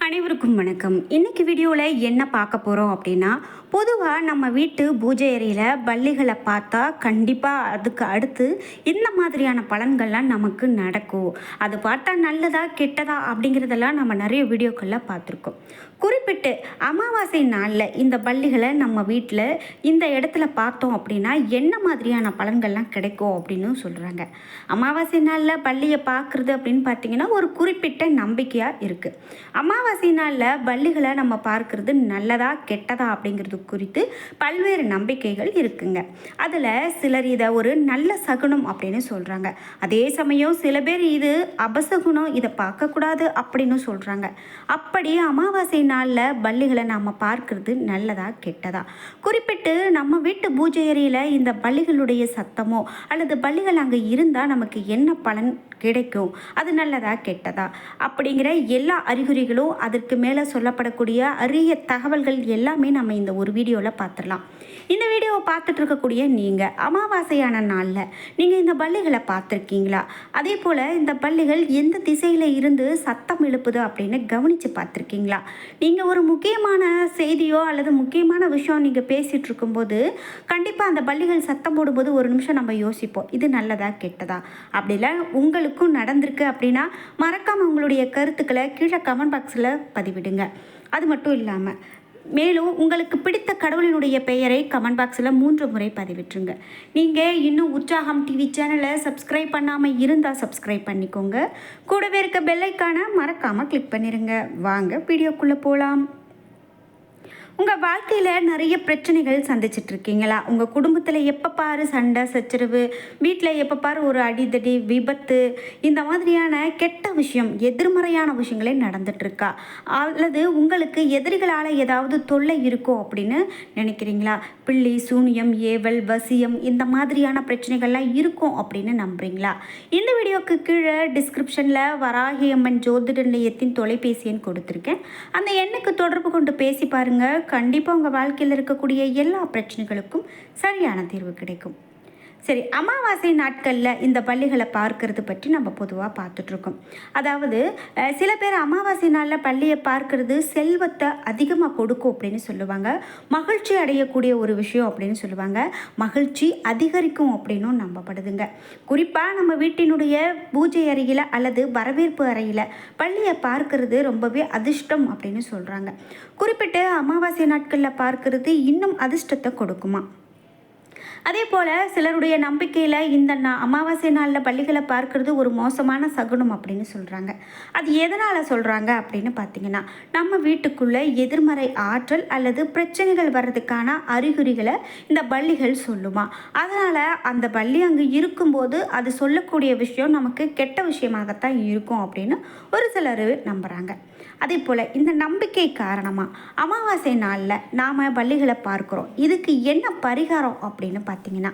அனைவருக்கும் வணக்கம். இன்னைக்கு வீடியோவில் என்ன பார்க்க போகிறோம் அப்படின்னா, பொதுவாக நம்ம வீட்டு பூஜை அறையில் பல்லிகளை பார்த்தா கண்டிப்பாக அதுக்கு அடுத்து இந்த மாதிரியான பலன்கள்லாம் நமக்கு நடக்கும். அது பார்த்தா நல்லதா கெட்டதா அப்படிங்கிறதெல்லாம் நம்ம நிறைய வீடியோக்களில் பார்த்துருக்கோம். குறிப்பிட்டு அமாவாசை நாளில் இந்த பல்லிகளை நம்ம வீட்டில் இந்த இடத்துல பார்த்தோம் அப்படின்னா என்ன மாதிரியான பலன்கள்லாம் கிடைக்கும் அப்படின்னு சொல்கிறாங்க. அமாவாசை நாளில் பல்லியை பார்க்குறது அப்படின்னு பார்த்தீங்கன்னா ஒரு குறிப்பிட்ட நம்பிக்கையாக இருக்குது. அமாவாசை நாளில் பல்லிகளை நம்ம பார்க்கறது நல்லதா கெட்டதா அப்படிங்கிறது குறித்து பல்வேறு நம்பிக்கைகள் இருக்குங்க. அதில் சிலர் இதை ஒரு நல்ல சகுனம் அப்படின்னு சொல்கிறாங்க. அதே சமயம் சில பேர் இது அபசகுனம், இதை பார்க்கக்கூடாது அப்படின்னு சொல்கிறாங்க. அப்படி அமாவாசை நாளில் பல்லிகளை நாம் பார்க்கறது நல்லதா கெட்டதா? குறிப்பிட்டு நம்ம வீட்டு பூஜை அறையில் இந்த பல்லிகளுடைய சத்தமோ அல்லது பல்லிகள் அங்கே இருந்தால் நமக்கு என்ன பலன் கிடைக்கும், அது நல்லதா கெட்டதா அப்படிங்கிற எல்லா அறிகுறிகளும், அதற்கு மேலே சொல்லப்படக்கூடிய அரிய தகவல்கள் எல்லாமே நம்ம இந்த ஒரு வீடியோவில் பார்த்துடலாம். இந்த வீடியோவை பார்த்துட்டு இருக்கக்கூடிய நீங்கள் அமாவாசையான நாளில் நீங்கள் இந்த பல்லிகளை பார்த்துருக்கீங்களா? அதே போல் இந்த பல்லிகள் எந்த திசையில் இருந்து சத்தம் எழுப்புது அப்படின்னு கவனித்து பார்த்துருக்கீங்களா? நீங்கள் ஒரு முக்கியமான செய்தியோ அல்லது முக்கியமான விஷயம் நீங்கள் பேசிகிட்டு இருக்கும்போது கண்டிப்பாக அந்த பல்லிகள் சத்தம் போடும்போது ஒரு நிமிஷம் நம்ம யோசிப்போம், இது நல்லதா கெட்டதா? அப்படிலாம் உங்களுக்கும் நடந்திருக்கு அப்படின்னா மறக்காமல் உங்களுடைய கருத்துக்களை கீழே கமெண்ட் பாக்ஸில் பதிவிடுங்க. அது மட்டும் இல்லாமல் மேலும் உங்களுக்கு பிடித்த கடவுளினுடைய பெயரை கமெண்ட் பாக்ஸில் 3 முறை பதிவிட்டுருங்க. நீங்கள் இன்னும் உற்சாகம் டிவி சேனலை சப்ஸ்கிரைப் பண்ணாமல் இருந்தால் சப்ஸ்கிரைப் பண்ணிக்கோங்க. கூடவே இருக்க பெல்லைக்கான மறக்காமல் கிளிக் பண்ணிடுங்க. வாங்க வீடியோக்குள்ளே போகலாம். உங்கள் வாழ்க்கையில் நிறைய பிரச்சனைகள் சந்திச்சிட்ருக்கீங்களா? உங்கள் குடும்பத்தில் எப்போ பாரு சண்டை சச்சரவு, வீட்டில் எப்போ பாரு ஒரு அடிதடி விபத்து, இந்த மாதிரியான கெட்ட விஷயம் எதிர்மறையான விஷயங்களே நடந்துகிட்ருக்கா? அல்லது உங்களுக்கு எதிரிகளால் ஏதாவது தொல்லை இருக்கோ அப்படின்னு நினைக்கிறீங்களா? பில்லி சூனியம் ஏவல் வசியம் இந்த மாதிரியான பிரச்சனைகள்லாம் இருக்கும் அப்படின்னு நம்புறீங்களா? இந்த வீடியோக்கு கீழே டிஸ்கிரிப்ஷனில் வராகி அம்மன் ஜோதிட நிலையத்தின் தொலைபேசி எண் கொடுத்துருக்கேன். அந்த எண்ணுக்கு தொடர்பு கொண்டு பேசி பாருங்கள். கண்டிப்பாக உங்கள் வாழ்க்கையில் இருக்கக்கூடிய எல்லா பிரச்சனைகளுக்கும் சரியான தீர்வு கிடைக்கும். சரி, அமாவாசை நாட்களில் இந்த பல்லிகளை பார்க்கறது பற்றி நம்ம பொதுவாக பார்த்துட்ருக்கோம். அதாவது சில பேர் அமாவாசை நாளில் பல்லியை பார்க்கறது செல்வத்தை அதிகமாக கொடுக்கும் அப்படின்னு சொல்லுவாங்க. மகிழ்ச்சி அடையக்கூடிய ஒரு விஷயம் அப்படின்னு சொல்லுவாங்க. மகிழ்ச்சி அதிகரிக்கும் அப்படின்னும் நம்பப்படுதுங்க. குறிப்பாக நம்ம வீட்டினுடைய பூஜை அறையில் அல்லது வரவேற்பு அறையில் பல்லியை பார்க்கறது ரொம்பவே அதிர்ஷ்டம் அப்படின்னு சொல்கிறாங்க. குறிப்பிட்டு அமாவாசை நாட்களில் பார்க்கறது இன்னும் அதிர்ஷ்டத்தை கொடுக்குமா? அதே போல் சிலருடைய நம்பிக்கையில் இந்த அமாவாசை நாளில் பல்லிகளை பார்க்கறது ஒரு மோசமான சகுனம் அப்படின்னு சொல்கிறாங்க. அது எதனால் சொல்கிறாங்க அப்படின்னு பார்த்தீங்கன்னா, நம்ம வீட்டுக்குள்ளே எதிர்மறை ஆற்றல் அல்லது பிரச்சனைகள் வர்றதுக்கான அறிகுறிகளை இந்த பல்லிகள் சொல்லுமா. அதனால் அந்த பல்லி அங்கே இருக்கும்போது அது சொல்லக்கூடிய விஷயம் நமக்கு கெட்ட விஷயமாகத்தான் இருக்கும் அப்படின்னு ஒரு சிலர் நம்புகிறாங்க. அதே போல் இந்த நம்பிக்கை காரணமாக அமாவாசை நாளில் நாம் பல்லிகளை பார்க்குறோம். இதுக்கு என்ன பரிகாரம் அப்படின்னு பார்த்தீங்கன்னா,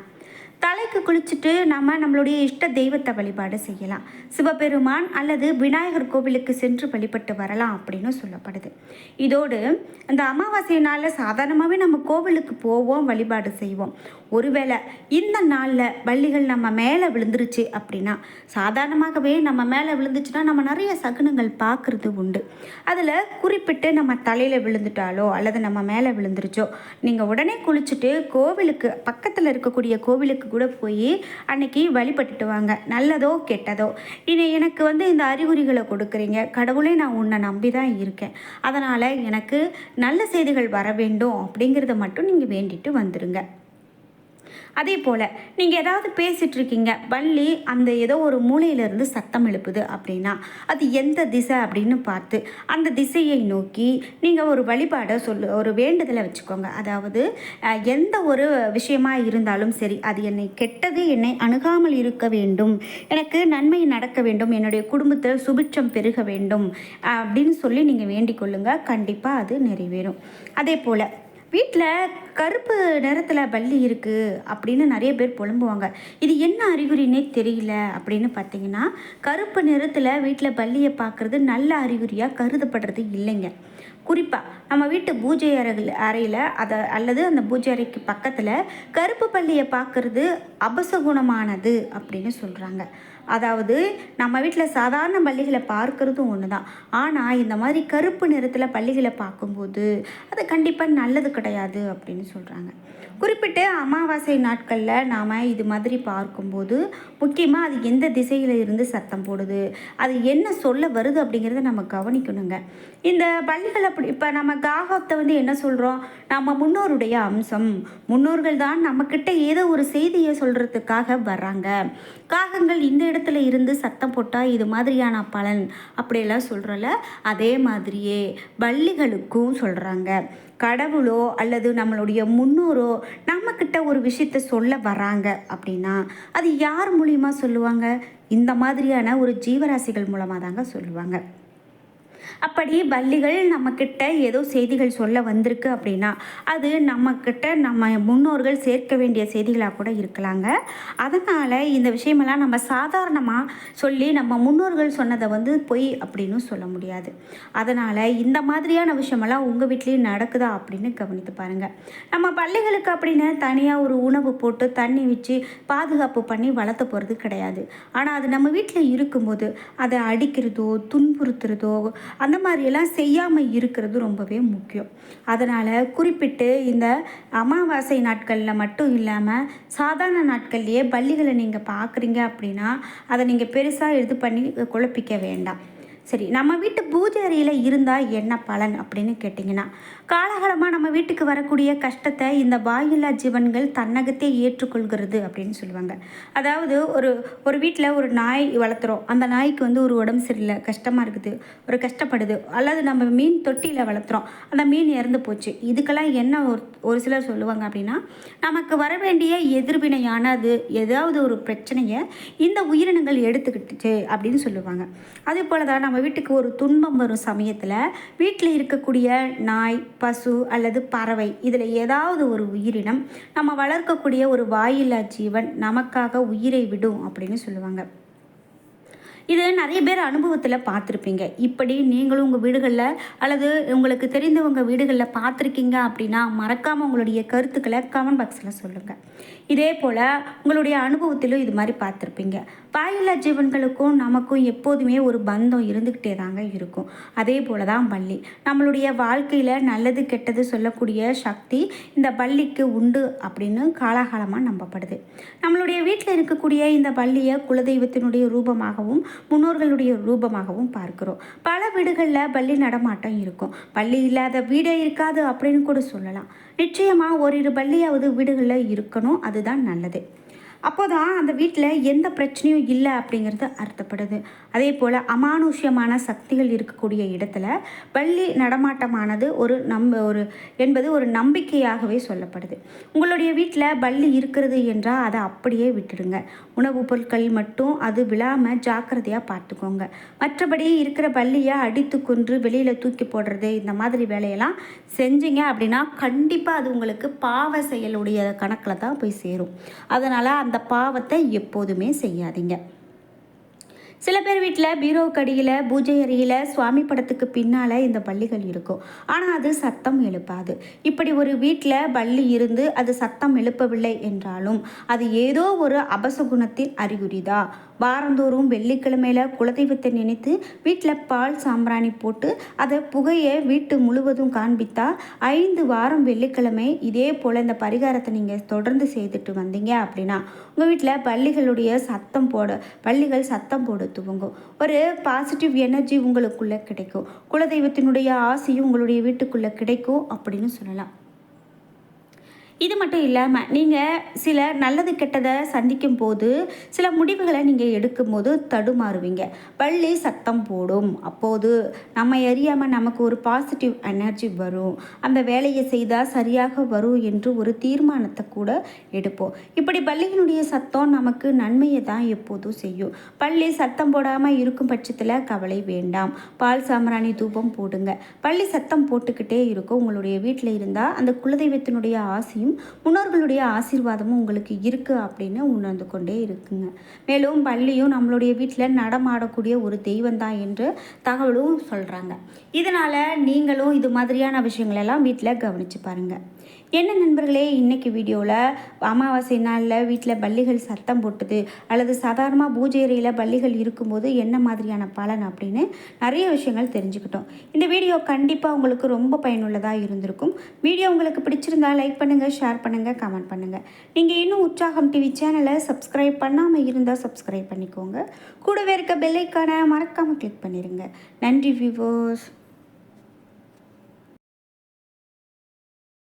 தலைக்கு குளிச்சுட்டு நம்மளுடைய இஷ்ட தெய்வத்தை வழிபாடு செய்யலாம். சிவபெருமான் அல்லது விநாயகர் கோவிலுக்கு சென்று வழிபட்டு வரலாம் அப்படின்னு சொல்லப்படுது. இதோடு அந்த அமாவாசை நாளில் சாதாரணமாகவே நம்ம கோவிலுக்கு போவோம், வழிபாடு செய்வோம். ஒருவேளை இந்த நாளில் பல்லிகள் நம்ம மேலே விழுந்துருச்சு அப்படின்னா, சாதாரணமாகவே நம்ம மேலே விழுந்துச்சுன்னா நம்ம நிறைய சகுனங்கள் பார்க்குறது உண்டு. அதில் குறிப்பிட்டு நம்ம தலையில் விழுந்துட்டாலோ அல்லது நம்ம மேலே விழுந்துருச்சோ, நீங்கள் உடனே குளிச்சுட்டு கோவிலுக்கு பக்கத்தில் இருக்கக்கூடிய கோவிலுக்கு கூட போய் அன்னைக்கு வழிபட்டுட்டு வாங்க. நல்லதோ கெட்டதோ, எனக்கு இந்த அறிகுறிகளை கொடுக்குறீங்க, கடவுளே நான் உன்னை நம்பி தான் இருக்கேன், அதனால் எனக்கு நல்ல செய்திகள் வர வேண்டும் அப்படிங்கிறத மட்டும் நீங்கள் வேண்டிட்டு வந்துடுங்க. அதே போல் நீங்கள் ஏதாவது பேசிகிட்ருக்கீங்க, பல்லி அந்த ஏதோ ஒரு மூலையிலேருந்து சத்தம் எழுப்புது அப்படின்னா அது எந்த திசை அப்படின்னு பார்த்து அந்த திசையை நோக்கி நீங்கள் ஒரு வழிபாடை ஒரு வேண்டுதலை வச்சுக்கோங்க. அதாவது எந்த ஒரு விஷயமாக இருந்தாலும் சரி, அது என்னை கெட்டது என்னை அணுகாமல் இருக்க வேண்டும், எனக்கு நன்மை நடக்க வேண்டும், என்னுடைய குடும்பத்தில் சுபிட்சம் பெருக வேண்டும் அப்படின்னு சொல்லி நீங்கள் வேண்டிக் கொள்ளுங்கள். கண்டிப்பாக அது நிறைவேறும். அதே போல் வீட்டில் கருப்பு நிறத்தில் பல்லி இருக்குது அப்படின்னு நிறைய பேர் புலம்புவாங்க. இது என்ன அறிகுறினே தெரியல அப்படின்னு பார்த்தீங்கன்னா, கருப்பு நிறத்தில் வீட்டில் பல்லியை பார்க்குறது நல்ல அறிகுறியாக கருதப்படுறது இல்லைங்க. குறிப்பாக நம்ம வீட்டு பூஜை அறையில் அல்லது அந்த பூஜை அறைக்கு பக்கத்தில் கருப்பு பல்லியை பார்க்குறது அபசகுணமானது அப்படின்னு சொல்கிறாங்க. அதாவது நம்ம வீட்டில் சாதாரண பல்லிகளை பார்க்கறதும் ஒன்று தான். ஆனால் இந்த மாதிரி கருப்பு நிறத்தில் பல்லிகளை பார்க்கும்போது அது கண்டிப்பாக நல்லது கிடையாது அப்படின்னு சொல்கிறாங்க. குறிப்பிட்ட அமாவாசை நாட்களில் நாம் இது மாதிரி பார்க்கும்போது முக்கியமாக அது எந்த திசையில் இருந்து சத்தம் போடுது, அது என்ன சொல்ல வருது அப்படிங்கிறத நம்ம கவனிக்கணுங்க. இந்த பள்ளிகள் அப்படி இப்போ நம்ம காகத்தை என்ன சொல்கிறோம், நம்ம முன்னோருடைய அம்சம், முன்னோர்கள் தான் நம்மக்கிட்ட ஏதோ ஒரு செய்தியை சொல்கிறதுக்காக வர்றாங்க. காகங்கள் இந்த இடத்துல இருந்து சத்தம் போட்டால் இது மாதிரியான பலன் அப்படியெல்லாம் சொல்கிறோம்ல, அதே மாதிரியே பள்ளிகளுக்கும் சொல்கிறாங்க. கடவுளோ அல்லது நம்மளுடைய முன்னோரோ நம்மக்கிட்ட ஒரு விஷயத்த சொல்ல வராங்க அப்படின்னா அது யார் மூலியமாக சொல்லுவாங்க? இந்த மாதிரியான ஒரு ஜீவராசிகள் மூலமாக தாங்க சொல்லுவாங்க. அப்படி பல்லிகள் நம்மக்கிட்ட ஏதோ செய்திகள் சொல்ல வந்திருக்கு அப்படின்னா அது நம்மக்கிட்ட நம்ம முன்னோர்கள் சேர்க்க வேண்டிய செய்திகளாக கூட இருக்கலாங்க. அதனால் இந்த விஷயமெல்லாம் நம்ம சாதாரணமாக சொல்லி நம்ம முன்னோர்கள் சொன்னதை பொய் அப்படின்னு சொல்ல முடியாது. அதனால் இந்த மாதிரியான விஷயமெல்லாம் உங்கள் வீட்லேயும் நடக்குதா அப்படின்னு கவனித்து பாருங்கள். நம்ம பள்ளிகளுக்கு அப்படின்னு தனியாக ஒரு உணவு போட்டு தண்ணி வச்சு பாதுகாப்பு பண்ணி வளர்த்த போகிறது கிடையாது. ஆனால் அது நம்ம வீட்டில் இருக்கும்போது அதை அடிக்கிறதோ துன்புறுத்துறதோ அந்த மாதிரியெல்லாம் செய்யாமல் இருக்கிறது ரொம்பவே முக்கியம். அதனால் குறிப்பிட்டு இந்த அமாவாசை நாட்களில் மட்டும் இல்லாமல் சாதாரண நாட்கள்லேயே பல்லிகளை நீங்கள் பார்க்குறீங்க அப்படின்னா அதை நீங்கள் பெருசாக இது பண்ணி குழப்பிக்க வேண்டாம். சரி, நம்ம வீட்டு பூஜை அறையில் இருந்தால் என்ன பலன் அப்படின்னு கேட்டிங்கன்னா, காலகாலமாக நம்ம வீட்டுக்கு வரக்கூடிய கஷ்டத்தை இந்த வாயில்லா ஜீவன்கள் தன்னகத்தே ஏற்றுக்கொள்கிறது அப்படின்னு சொல்லுவாங்க. அதாவது ஒரு வீட்டில் ஒரு நாய் வளர்த்துறோம், அந்த நாய்க்கு ஒரு உடம்பு சரியில்லை, கஷ்டமாக இருக்குது, ஒரு கஷ்டப்படுது. அல்லது நம்ம மீன் தொட்டியில் வளர்த்துறோம், அந்த மீன் இறந்து போச்சு. இதுக்கெல்லாம் என்ன ஒரு சிலர் சொல்லுவாங்க அப்படின்னா, நமக்கு வர வேண்டிய எதிர்வினையானது ஏதாவது ஒரு பிரச்சனையை இந்த உயிரினங்கள் எடுத்துக்கிட்டுச்சு அப்படின்னு சொல்லுவாங்க. அதே போல் தான் நம்ம வீட்டுக்கு ஒரு துன்பம் வரும் சமயத்தில் வீட்டில் இருக்கக்கூடிய நாய், பசு அல்லது பறவை இதில் ஏதாவது ஒரு உயிரினம் நம்ம வளர்க்கக்கூடிய ஒரு வாயில்லா ஜீவன் நமக்காக உயிரை விடும் அப்படின்னு சொல்லுவாங்க. இது நிறைய பேர் அனுபவத்தில் பார்த்துருப்பீங்க. இப்படி நீங்களும் உங்கள் வீடுகளில் அல்லது உங்களுக்கு தெரிந்தவங்க வீடுகளில் பார்த்துருக்கீங்க அப்படின்னா மறக்காமல் உங்களுடைய கருத்துக்களை கமெண்ட் பாக்ஸில் சொல்லுங்கள். இதே போல் உங்களுடைய அனுபவத்திலும் இது மாதிரி பார்த்துருப்பீங்க. வாயில்லா ஜீவன்களுக்கும் நமக்கும் எப்போதுமே ஒரு பந்தம் இருந்துக்கிட்டே தாங்க இருக்கும். அதே போல் தான் பல்லி. நம்மளுடைய வாழ்க்கையில் நல்லது கெட்டது சொல்லக்கூடிய சக்தி இந்த பல்லிக்கு உண்டு அப்படின்னு காலாகாலமாக நம்பப்படுது. நம்மளுடைய வீட்டில் இருக்கக்கூடிய இந்த பல்லியை குலதெய்வத்தினுடைய ரூபமாகவும் முன்னோர்களுடைய ரூபமாகவும் பார்க்கிறோம். பல வீடுகளில் பல்லி நடமாட்டம் இருக்கும். பல்லி இல்லாத வீடே இருக்காது அப்படின்னு கூட சொல்லலாம். நிச்சயமாக ஓரிரு பல்லியாவது வீடுகளில் இருக்கணும், அதுதான் நல்லது. அப்போ தான் அந்த வீட்டில் எந்த பிரச்சனையும் இல்லை அப்படிங்கிறது அர்த்தப்படுது. அதே போல் அமானுஷ்யமான சக்திகள் இருக்கக்கூடிய இடத்துல பள்ளி நடமாட்டமானது என்பது ஒரு நம்பிக்கையாகவே சொல்லப்படுது. உங்களுடைய வீட்டில் பள்ளி இருக்கிறது என்றால் அதை அப்படியே விட்டுடுங்க. உணவுப் பொருட்கள் மட்டும் அது விழாமல் ஜாக்கிரதையாக பார்த்துக்கோங்க. மற்றபடி இருக்கிற பள்ளியை அடித்து கொன்று வெளியில் தூக்கி போடுறது இந்த மாதிரி வேலையெல்லாம் செஞ்சீங்க அப்படின்னா கண்டிப்பாக அது உங்களுக்கு பாவ செயலுடைய கணக்கில் தான் போய் சேரும். அதனால் அந்த பாவத்தை எப்போதுமே செய்யாதீங்க. சில பேர் வீட்டில் பீரோவுக்கு அடியில் பூஜை அறையில் சுவாமி படத்துக்கு பின்னால் இந்த பல்லிகள் இருக்கும். ஆனால் அது சத்தம் எழுப்பாது. இப்படி ஒரு வீட்டில் பல்லி இருந்து அது சத்தம் எழுப்பவில்லை என்றாலும் அது ஏதோ ஒரு அபசகுணத்தின் அறிகுறிதான். வாரந்தோறும் வெள்ளிக்கிழமையில் குலதெய்வத்தை நினைத்து வீட்டில் பால் சாம்பிராணி போட்டு அதை புகையை வீட்டு முழுவதும் காண்பித்தா 5 வாரம் வெள்ளிக்கிழமை இதே போல் இந்த பரிகாரத்தை நீங்கள் தொடர்ந்து செய்துட்டு வந்தீங்க அப்படின்னா உங்கள் வீட்டில் பல்லிகள் சத்தம் போட துவங்கும். ஒரு பாசிட்டிவ் எனர்ஜி உங்களுக்குள்ளே கிடைக்கும். குலதெய்வத்தினுடைய ஆசையும் உங்களுடைய வீட்டுக்குள்ளே கிடைக்கும் அப்படின்னு சொல்லலாம். இது மட்டும் இல்லாமல் நீங்கள் சில நல்லது கெட்டதை சந்திக்கும் போது சில முடிவுகளை நீங்கள் எடுக்கும்போது தடுமாறுவீங்க. பள்ளி சத்தம் போடும். அப்போது நம்ம அறியாமல் நமக்கு ஒரு பாசிட்டிவ் எனர்ஜி வரும். அந்த வேலையை செய்தால் சரியாக வரும் என்று ஒரு தீர்மானத்தை கூட எடுப்போம். இப்படி பள்ளியினுடைய சத்தம் நமக்கு நன்மையை தான் எப்போதும் செய்யும். பள்ளி சத்தம் போடாமல் இருக்கும் பட்சத்தில் கவலை வேண்டாம். பால் சாம்பிராணி தூபம் போடுங்க. பள்ளி சத்தம் போட்டுக்கிட்டே இருக்கும். உங்களுடைய வீட்டில் இருந்தால் அந்த குலதெய்வத்தினுடைய ஆசையும் நன்மைகளும் முன்னோர்களுடைய ஆசீர்வாதமும் உங்களுக்கு இருக்குது அப்படின்னு உணர்ந்து கொண்டே இருக்குங்க. மேலும் பல்லியும் நம்மளுடைய வீட்டில் நடமாடக்கூடிய ஒரு தெய்வம் தான் என்று தகவலும் சொல்கிறாங்க. இதனால் நீங்களும் இது மாதிரியான விஷயங்களெல்லாம் வீட்டில் கவனித்து பாருங்கள். என்ன நண்பர்களே, இன்றைக்கி வீடியோவில் அமாவாசை நாளில் வீட்டில் பல்லிகள் சத்தம் போட்டுது அல்லது சாதாரணமாக பூஜை அறையில் பல்லிகள் இருக்கும்போது என்ன மாதிரியான பலன் அப்படின்னு நிறைய விஷயங்கள் தெரிஞ்சுக்கிட்டோம். இந்த வீடியோ கண்டிப்பாக உங்களுக்கு ரொம்ப பயனுள்ளதாக இருந்திருக்கும். வீடியோ உங்களுக்கு பிடிச்சிருந்தா லைக் பண்ணுங்கள், ஷேர் பண்ணுங்கள், கமெண்ட் பண்ணுங்கள். நீங்கள் இன்னும் உற்சாகம் டிவி சேனலை சப்ஸ்கிரைப் பண்ணாமல் இருந்தால் சப்ஸ்கிரைப் பண்ணிக்கோங்க. கூடவே இருக்க பெல் ஐக்கானை மறக்காமல் கிளிக் பண்ணிடுங்க. நன்றி வியூவர்ஸ்.